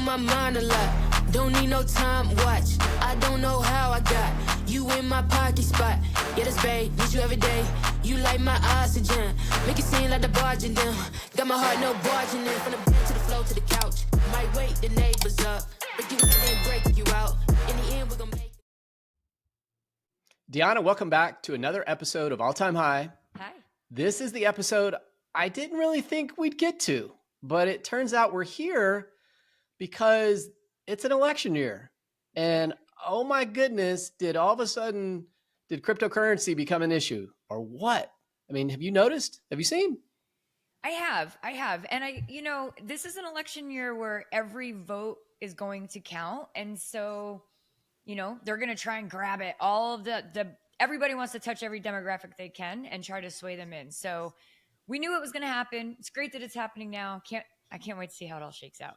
on my mind a lot. Don't need no time watch. I don't know how I got you in my party spot. Yeah, that's babe, need you every day. You like my oxygen. Make it seem like the barging down. Got my heart no barging in. From the bed to the floor to the couch. Might wake the neighbors up. Break you in and break you out. In the end, we're gonna make. Deanna, welcome back to another episode of All Time High. Hi. This is the episode I didn't really think we'd get to, but it turns out we're here because it's an election year. And oh my goodness, did cryptocurrency become an issue or what? I mean, have you noticed? Have you seen? I have. And this is an election year where every vote is going to count. And so, they're going to try and grab it. All of everybody wants to touch every demographic they can and try to sway them in. So we knew it was going to happen. It's great that it's happening now. I can't wait to see how it all shakes out.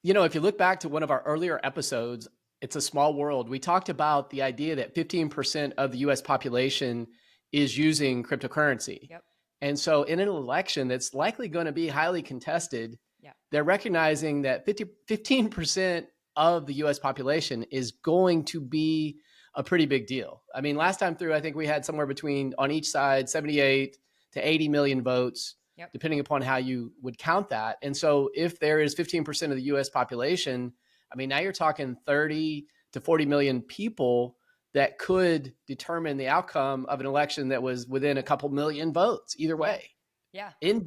If you look back to one of our earlier episodes, It's a Small World, we talked about the idea that 15% of the US population is using cryptocurrency. Yep. And so in an election that's likely going to be highly contested, Yep. they're recognizing that 15% of the US population is going to be a pretty big deal. I mean, last time through, I think we had somewhere between, on each side, 78 to 80 million votes, Yep. depending upon how you would count that. And so if there is 15% of the US population, I mean, now you're talking 30 to 40 million people that could determine the outcome of an election that was within a couple million votes either way. Yeah. In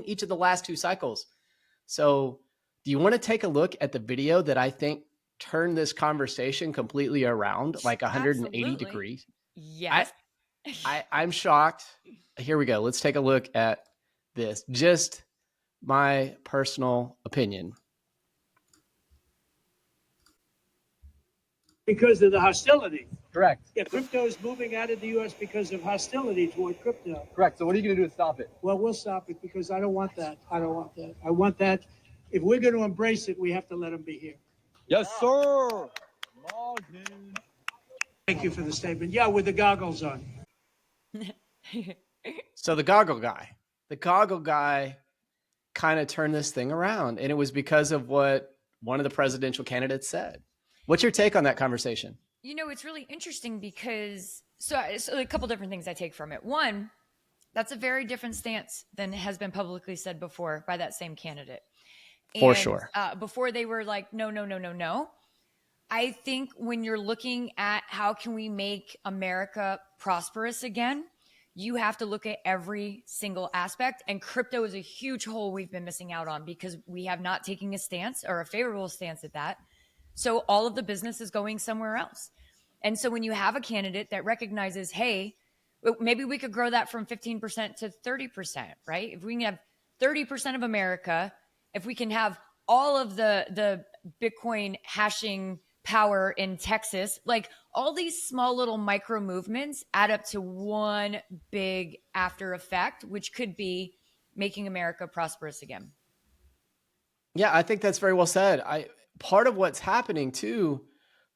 each of the last two cycles. So do you want to take a look at the video that I think turned this conversation completely around, like 180 Absolutely. degrees? Yes. I'm shocked. Here we go. Let's take a look at this. Just my personal opinion. Because of the hostility. Correct. Yeah, crypto is moving out of the U.S. because of hostility toward crypto. Correct. So what are you going to do to stop it? Well, we'll stop it because I don't want that. I want that. If we're going to embrace it, we have to let them be here. Yes, sir. Martin. Thank you for the statement. Yeah, with the goggles on. So the goggle guy kind of turned this thing around, and it was because of what one of the presidential candidates said. What's your take on that conversation? It's really interesting because so a couple different things I take from it. One, that's a very different stance than has been publicly said before by that same candidate. For sure. Before they were like, no. I think when you're looking at how can we make America prosperous again, you have to look at every single aspect. And crypto is a huge hole we've been missing out on because we have not taken a stance or a favorable stance at that. So all of the business is going somewhere else. And so when you have a candidate that recognizes, hey, maybe we could grow that from 15% to 30%, right? If we can have 30% of America, if we can have all of the Bitcoin hashing power in Texas, like all these small little micro movements add up to one big after effect, which could be making America prosperous again. Yeah, I think that's very well said. Part of what's happening too,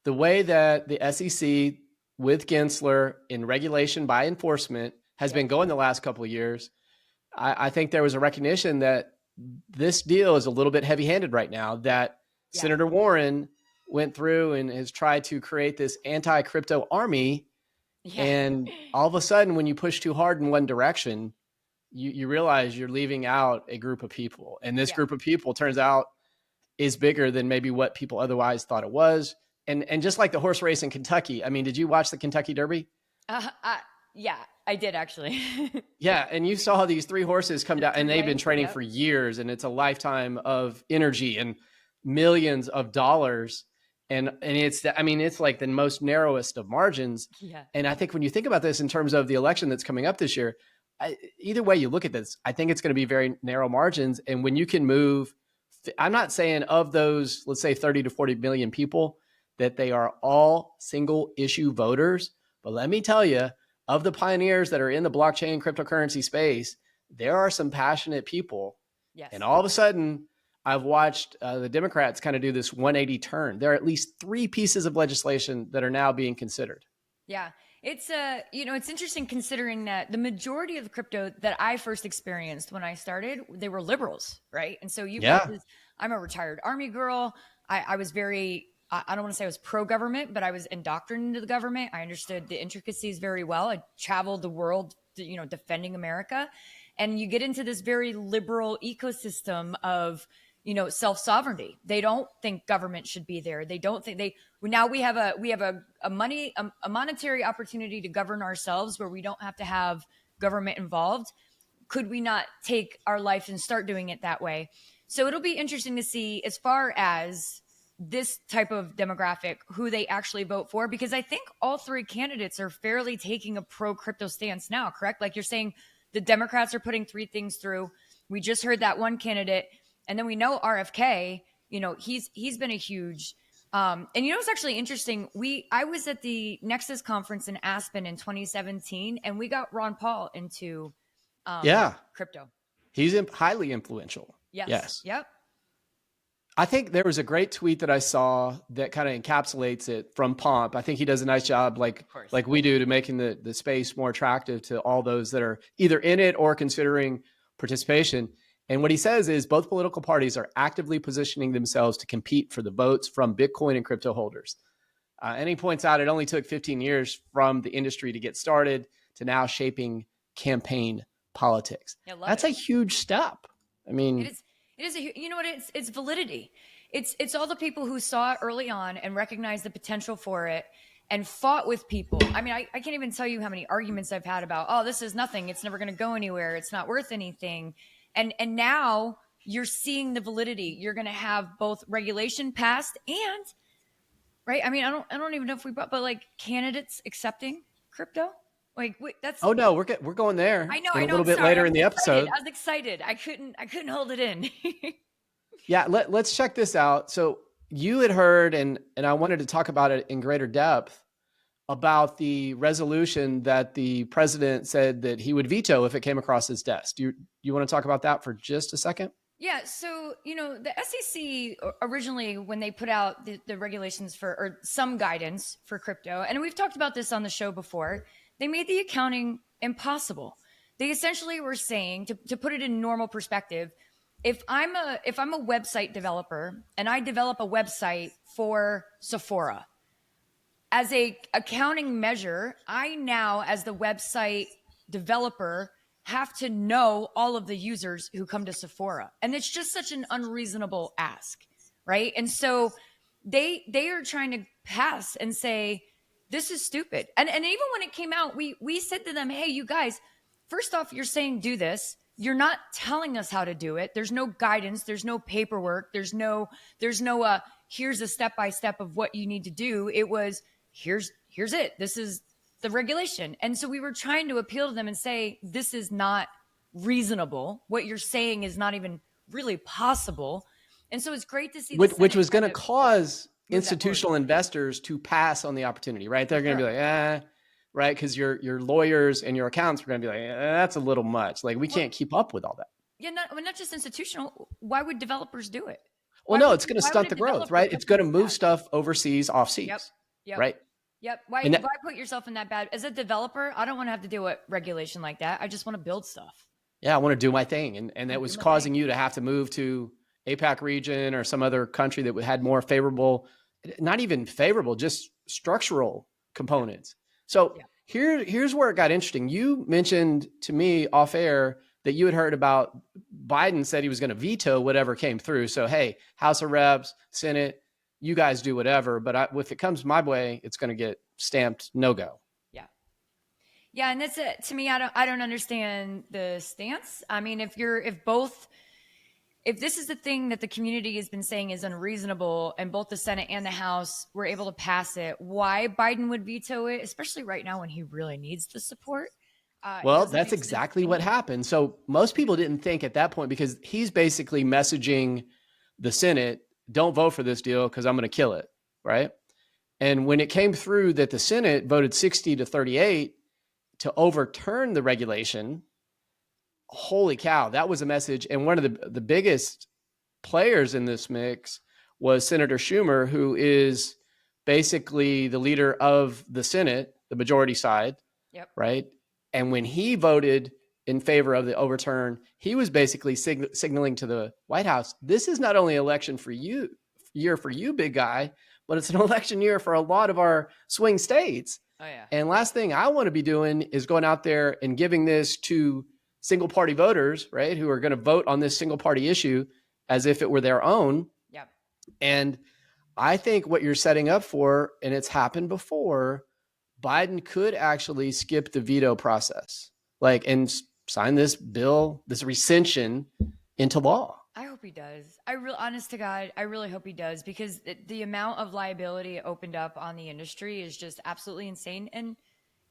the way that the SEC with Gensler in regulation by enforcement has been going the last couple of years, I think there was a recognition that this deal is a little bit heavy-handed right now, that Senator Warren went through and has tried to create this anti-crypto army. Yeah. And all of a sudden, when you push too hard in one direction, you realize you're leaving out a group of people. And this group of people turns out is bigger than maybe what people otherwise thought it was. And just like the horse race in Kentucky, I mean, did you watch the Kentucky Derby? Yeah, I did actually. Yeah. And you saw these three horses come down and they've been training for years, and it's a lifetime of energy and millions of dollars. And it's like the most narrowest of margins. Yeah. And I think when you think about this in terms of the election that's coming up this year, either way you look at this, I think it's going to be very narrow margins. And when you can move, I'm not saying of those, let's say 30 to 40 million people, that they are all single issue voters. But let me tell you, of the pioneers that are in the blockchain cryptocurrency space, there are some passionate people. Yes. And all of a sudden, I've watched the Democrats kind of do this 180 turn. There are at least 3 pieces of legislation that are now being considered. Yeah. It's it's interesting considering that the majority of the crypto that I first experienced when I started, they were liberals, right? And so you've got this, I'm a retired Army girl. I was very, I don't want to say I was pro-government, but I was indoctrinated into the government. I understood the intricacies very well. I traveled the world, defending America. And you get into this very liberal ecosystem of, self-sovereignty. They don't think government should be there. They don't think we have a monetary opportunity to govern ourselves where we don't have to have government involved. Could we not take our life and start doing it that way? So it'll be interesting to see as far as this type of demographic, who they actually vote for, because I think all three candidates are fairly taking a pro crypto stance now, correct? Like you're saying, the Democrats are putting three things through. We just heard that one candidate. And then we know RFK, he's been a huge, and it's actually interesting. I was at the Nexus conference in Aspen in 2017, and we got Ron Paul into crypto. He's highly influential. Yes. Yep. I think there was a great tweet that I saw that kind of encapsulates it from Pomp. I think he does a nice job, like we do, to making the space more attractive to all those that are either in it or considering participation. And what he says is both political parties are actively positioning themselves to compete for the votes from Bitcoin and crypto holders. And he points out it only took 15 years from the industry to get started to now shaping campaign politics. That's a huge step. I mean, it is it's validity. It's all the people who saw it early on and recognized the potential for it and fought with people. I mean, I can't even tell you how many arguments I've had about, oh, this is nothing. It's never going to go anywhere. It's not worth anything. And now you're seeing the validity. You're going to have both regulation passed and, right? I mean, I don't even know if but like candidates accepting crypto. Like that's. Oh no, we're going there. I know. A little bit later in the episode. I was excited. I couldn't hold it in. Yeah, let's check this out. So you had heard, and I wanted to talk about it in greater depth, about the resolution that the president said that he would veto if it came across his desk. Do you want to talk about that for just a second? Yeah. So, the SEC originally, when they put out the regulations or some guidance for crypto, and we've talked about this on the show before, they made the accounting impossible. They essentially were saying, to put it in normal perspective, if I'm a website developer and I develop a website for Sephora, as a accounting measure, I now, as the website developer, have to know all of the users who come to Sephora. And it's just such an unreasonable ask, right? And so they are trying to pass and say, this is stupid. And even when it came out, we said to them, hey, you guys, first off, you're saying do this. You're not telling us how to do it. There's no guidance. There's no paperwork. There's no here's a step-by-step of what you need to do. It was, here's it. This is the regulation. And so we were trying to appeal to them and say, this is not reasonable. What you're saying is not even really possible. And so it's great to see which was going to cause institutional investors to pass on the opportunity, right? They're going to be like, right? Because your lawyers and your accountants are going to be like, that's a little much. Like, we can't keep up with all that. Yeah, not just institutional. Why would developers do it? Well, no, it's going to stunt the growth, right? It's going to move stuff overseas, off seas, right? Yep. Why put yourself in that bad? As a developer, I don't want to have to deal with regulation like that. I just want to build stuff. Yeah, I want to do my thing. And that was causing you to have to move to APAC region or some other country that had more favorable, not even favorable, just structural components. So here's where it got interesting. You mentioned to me off air that you had heard about Biden said he was going to veto whatever came through. So, hey, House of Reps, Senate, you guys do whatever. But if it comes my way, it's going to get stamped no-go. Yeah. And that's it. To me, I don't understand the stance. I mean, if this is the thing that the community has been saying is unreasonable and both the Senate and the House were able to pass it, why Biden would veto it, especially right now when he really needs the support. Well, that's exactly what happened. So most people didn't think at that point, because he's basically messaging the Senate, don't vote for this deal because I'm going to kill it, right? And when it came through that the Senate voted 60-38 to overturn the regulation, holy cow, that was a message. And one of the biggest players in this mix was Senator Schumer, who is basically the leader of the Senate the majority side, Yep. right? And when he voted in favor of the overturn, he was basically signaling to the White House, this is not only election for you, year for you, big guy, but it's an election year for a lot of our swing states. Oh yeah. And last thing I want to be doing is going out there and giving this to single party voters, right, who are going to vote on this single party issue as if it were their own. Yep. And I think what you're setting up for, and it's happened before, Biden could actually skip the veto process, like, and sign this bill, this rescission, into law. I hope he does. Honest to God, I really hope he does, because the amount of liability it opened up on the industry is just absolutely insane. And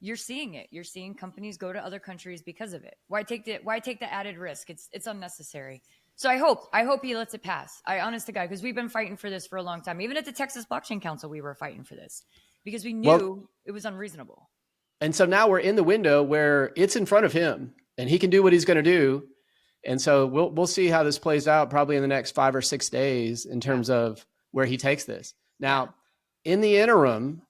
you're seeing it. You're seeing companies go to other countries because of it. Why take the added risk? It's unnecessary. So I hope he lets it pass. Honest to God, because we've been fighting for this for a long time. Even at the Texas Blockchain Council, we were fighting for this because we knew it was unreasonable. And so now we're in the window where it's in front of him and he can do what he's going to do. And so we'll see how this plays out probably in the next 5 or 6 days in terms of where he takes this. Now, in the interim,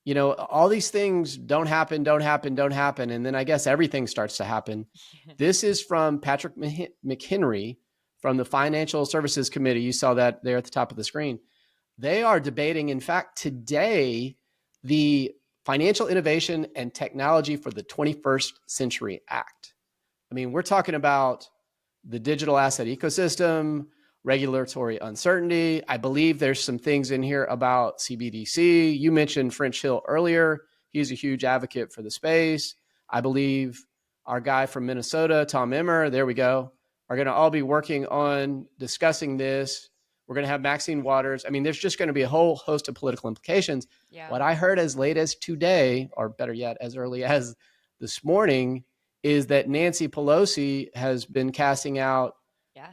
you know, all these things don't happen. And then I guess everything starts to happen. This is from Patrick McHenry from the Financial Services Committee. You saw that there at the top of the screen. They are debating, in fact, today, the Financial Innovation and Technology for the 21st Century Act. I mean, we're talking about the digital asset ecosystem, regulatory uncertainty. I believe there's some things in here about CBDC. You mentioned French Hill earlier. He's a huge advocate for the space. I believe our guy from Minnesota, Tom Emmer, there we go, are going to all be working on discussing this. We're going to have Maxine Waters. I mean, there's just going to be a whole host of political implications. Yeah. What I heard as late as today, or better yet, as early as this morning, is that Nancy Pelosi has been casting out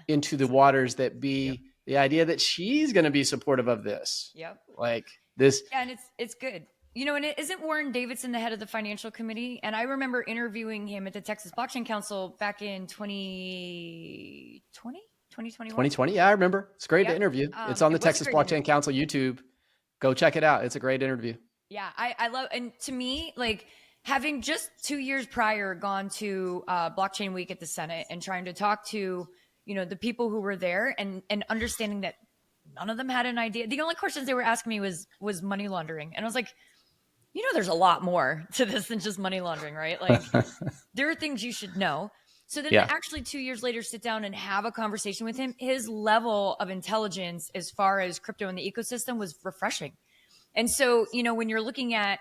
into the waters that the idea that she's going to be supportive of this. Yep. Like this. Yeah, and it's good. You know, and isn't Warren Davidson the head of the financial committee? And I remember interviewing him at the Texas Blockchain Council back in 2020, 2021. 2020, yeah, I remember. It's great to interview. It's on the Texas Blockchain Council YouTube. Go check it out. It's a great interview. Yeah, I love, and to me, like, having just 2 years prior gone to Blockchain Week at the Senate and trying to talk to, you know, the people who were there and understanding that none of them had an idea. The only questions they were asking me was money laundering. And I was like, you know, there's a lot more to this than just money laundering, right? Like there are things you should know. So then actually 2 years later, sit down and have a conversation with him. His level of intelligence as far as crypto and the ecosystem was refreshing. And so, you know, when you're looking at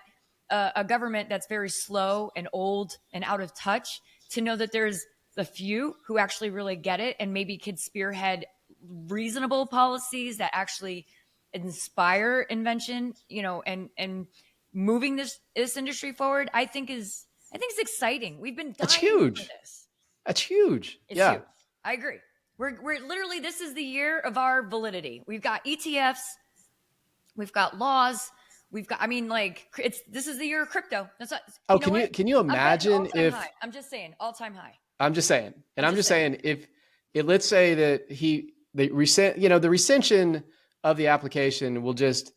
a government that's very slow and old and out of touch, to know that there's a few who actually really get it and maybe could spearhead reasonable policies that actually inspire invention, you know, and moving this industry forward, I think is exciting. We've been dying. That's huge. For this. That's huge. It's huge. I agree. We're literally, this is the year of our validity. We've got ETFs, we've got laws. We've got, I mean, like, this is the year of crypto. That's not, can you imagine if high. I'm just saying all-time high. I'm just saying, and I'm just saying if let's say that the rescission of the application will just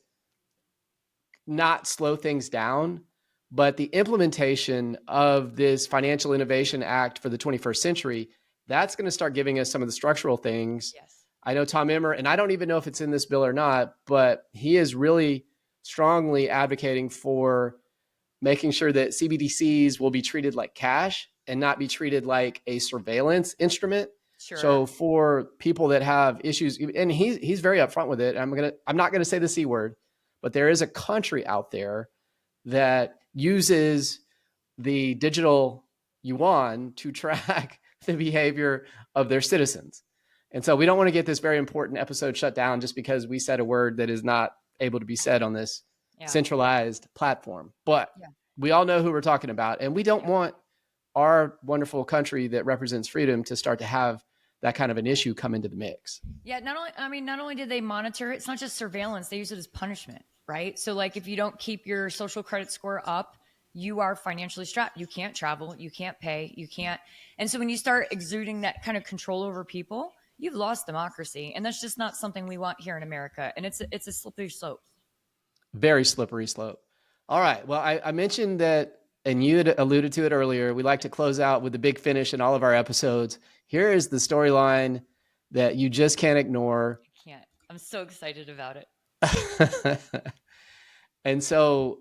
not slow things down, but the implementation of this Financial Innovation Act for the 21st century, that's going to start giving us some of the structural things. Yes. I know Tom Emmer, and I don't even know if it's in this bill or not, but he is really strongly advocating for making sure that CBDCs will be treated like cash and not be treated like a surveillance instrument. Sure. So for people that have issues, and he's very upfront with it. I'm not gonna say the C word, but there is a country out there that uses the digital yuan to track the behavior of their citizens. And so we don't want to get this very important episode shut down just because we said a word that is not able to be said on this centralized platform. But we all know who we're talking about, and we don't want our wonderful country that represents freedom to start to have that kind of an issue come into the mix. Yeah, not only did they monitor it, it's not just surveillance, they use it as punishment, right? So like if you don't keep your social credit score up, you are financially strapped. You can't travel, you can't pay, you can't. And so when you start exuding that kind of control over people, you've lost democracy. And that's just not something we want here in America. And it's a slippery slope. Very slippery slope. All right. Well, I mentioned that, and you had alluded to it earlier. We like to close out with the big finish in all of our episodes. Here is the storyline that you just can't ignore. I can't. I'm so excited about it. And so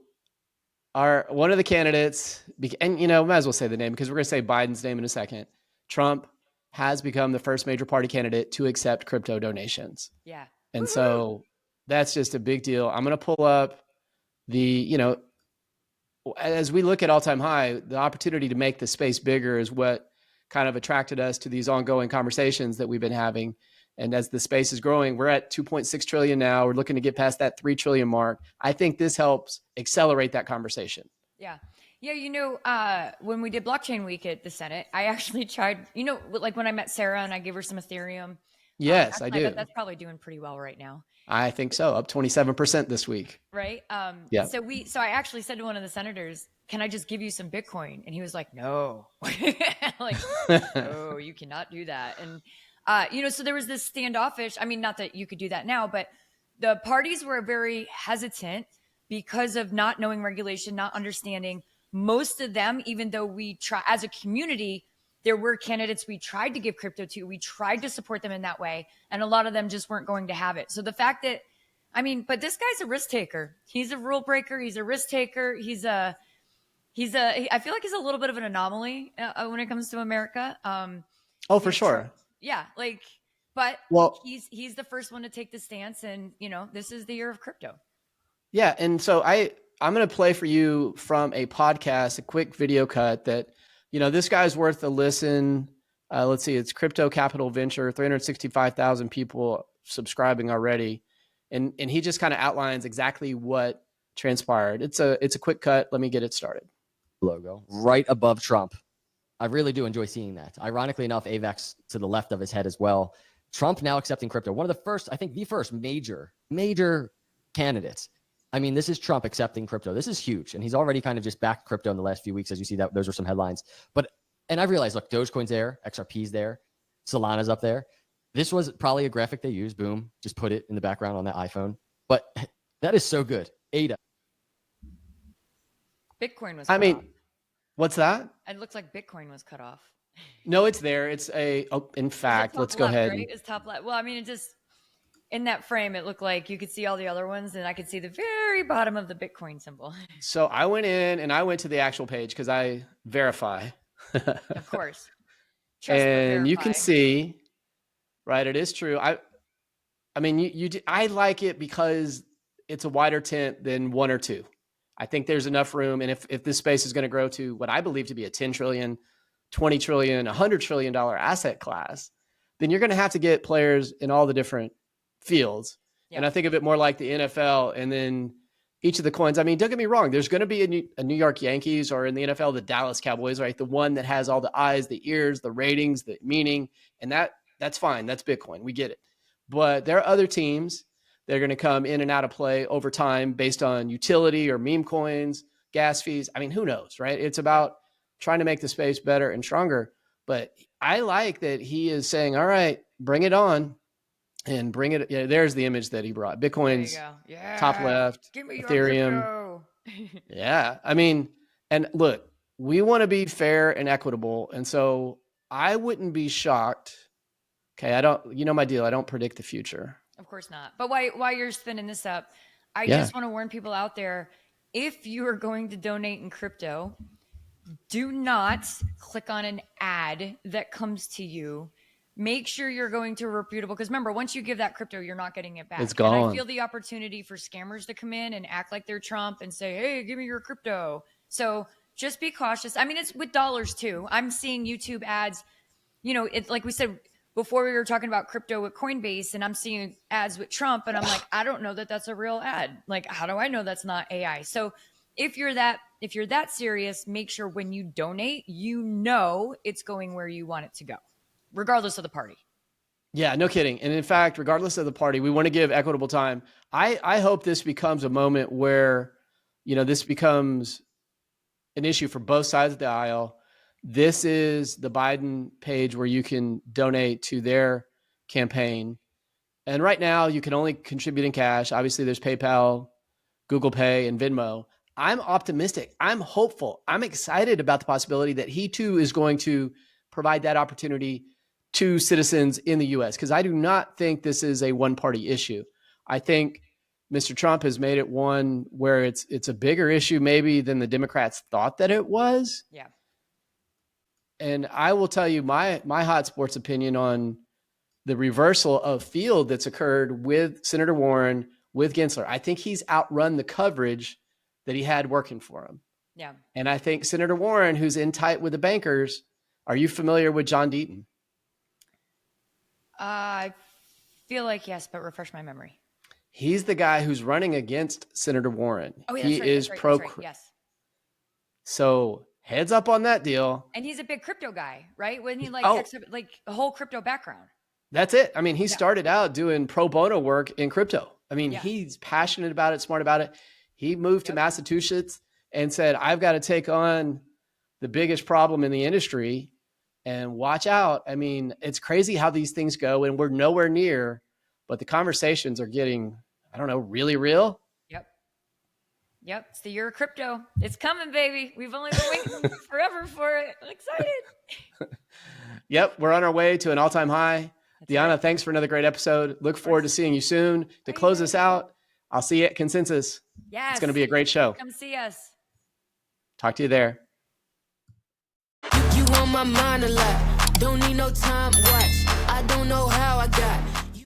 one of the candidates, and might as well say the name because we're going to say Biden's name in a second. Trump has become the first major party candidate to accept crypto donations. Yeah. And so that's just a big deal. I'm going to pull up as we look at all-time high, the opportunity to make the space bigger is what kind of attracted us to these ongoing conversations that we've been having. And as the space is growing, we're at 2.6 trillion now. We're looking to get past that 3 trillion mark. I think this helps accelerate that conversation. Yeah. Yeah. When we did blockchain week at the Senate, I actually tried, like when I met Sarah and I gave her some Ethereum. Yes, I do. That's probably doing pretty well right now. I think so. Up 27% this week. Right. Yeah. So I actually said to one of the senators, can I just give you some Bitcoin? And he was like, no, like, no, you cannot do that. And, so there was this standoffish. I mean, not that you could do that now, but the parties were very hesitant because of not knowing regulation, not understanding. Most of them, even though we try as a community, there were candidates we tried to give crypto to. We tried to support them in that way. And a lot of them just weren't going to have it. So the fact that, but this guy's a risk taker. He's a rule breaker. He's a risk taker. I feel like he's a little bit of an anomaly when it comes to America. For sure. Yeah. He's the first one to take the stance, and this is the year of crypto. Yeah. And so I'm going to play for you from a podcast, a quick video cut that, this guy's worth a listen. Let's see, it's Crypto Capital Venture, 365,000 people subscribing already. And he just kind of outlines exactly what transpired. It's a quick cut. Let me get it started. Logo right above Trump. I really do enjoy seeing that. Ironically enough, AVAX to the left of his head as well. Trump now accepting crypto. One of the first, I think the first major candidates. This is Trump accepting crypto. This is huge. And he's already kind of just backed crypto in the last few weeks. As you see, those are some headlines. And I realized, look, Dogecoin's there, XRP's there, Solana's up there. This was probably a graphic they used. Boom. Just put it in the background on that iPhone. But that is so good. ADA. Bitcoin was cut off. What's that? It looks like Bitcoin was cut off. No, it's there. It's in fact, let's go ahead. Right? It's top left. Well, it just, in that frame, it looked like you could see all the other ones, and I could see the very bottom of the Bitcoin symbol. So I went in and I went to the actual page because I verify. Of course. And you can see, right? It is true. I like it because it's a wider tent than one or two. I think there's enough room. And if this space is going to grow to what I believe to be a 10 trillion, 20 trillion, $100 trillion asset class, then you're going to have to get players in all the different fields. Yeah. And I think of it more like the NFL, and then each of the coins. Don't get me wrong. There's going to be a New York Yankees, or in the NFL, the Dallas Cowboys, right? The one that has all the eyes, the ears, the ratings, the meaning. And that's fine. That's Bitcoin. We get it. But there are other teams that are going to come in and out of play over time based on utility or meme coins, gas fees. Who knows, right? It's about trying to make the space better and stronger. But I like that he is saying, all right, bring it on. And bring it. Yeah, there's the image that he brought. Bitcoin's top left, give me your Ethereum. Yeah. And look, we want to be fair and equitable. And so I wouldn't be shocked. Okay. My deal. I don't predict the future. Of course not. But while you're spinning this up, I just want to warn people out there, if you are going to donate in crypto, do not click on an ad that comes to you. Make sure you're going to a reputable, because remember, once you give that crypto, you're not getting it back. It's gone. And I feel the opportunity for scammers to come in and act like they're Trump and say, hey, give me your crypto. So just be cautious. It's with dollars too. I'm seeing YouTube ads, it's like we said before, we were talking about crypto with Coinbase, and I'm seeing ads with Trump, and I'm like, I don't know that that's a real ad. Like, how do I know that's not AI? So if you're that serious, make sure when you donate, it's going where you want it to go, regardless of the party. Yeah, no kidding. And in fact, regardless of the party, we want to give equitable time. I hope this becomes a moment where, this becomes an issue for both sides of the aisle. This is the Biden page where you can donate to their campaign. And right now you can only contribute in cash. Obviously there's PayPal, Google Pay, and Venmo. I'm optimistic. I'm hopeful. I'm excited about the possibility that he too is going to provide that opportunity to citizens in the US, because I do not think this is a one-party issue. I think Mr. Trump has made it one where it's a bigger issue maybe than the Democrats thought that it was. Yeah. And I will tell you my hot sports opinion on the reversal of field that's occurred with Senator Warren, with Gensler. I think he's outrun the coverage that he had working for him. Yeah. And I think Senator Warren, who's in tight with the bankers, are you familiar with John Deaton? I feel like yes, but refresh my memory. He's the guy who's running against Senator Warren. Oh, yeah, he is pro. That's right, yes. So heads up on that deal. And he's a big crypto guy, right? When he like a whole crypto background. That's it. I mean, he started out doing pro bono work in crypto. I mean, he's passionate about it, smart about it. He moved to Massachusetts and said, I've got to take on the biggest problem in the industry and watch out. I mean, it's crazy how these things go, and we're nowhere near, but the conversations are getting, I don't know, really real. Yep. It's the year of crypto. It's coming, baby. We've only been waiting forever for it. I'm excited. Yep. We're on our way to an all-time high. Deanna, thanks for another great episode. Look forward to seeing you soon. To close us out, I'll see you at Consensus. Yes. It's going to be a great show. Come see us. Talk to you there. You on my mind a lot. Don't need no time watch. I don't know how I got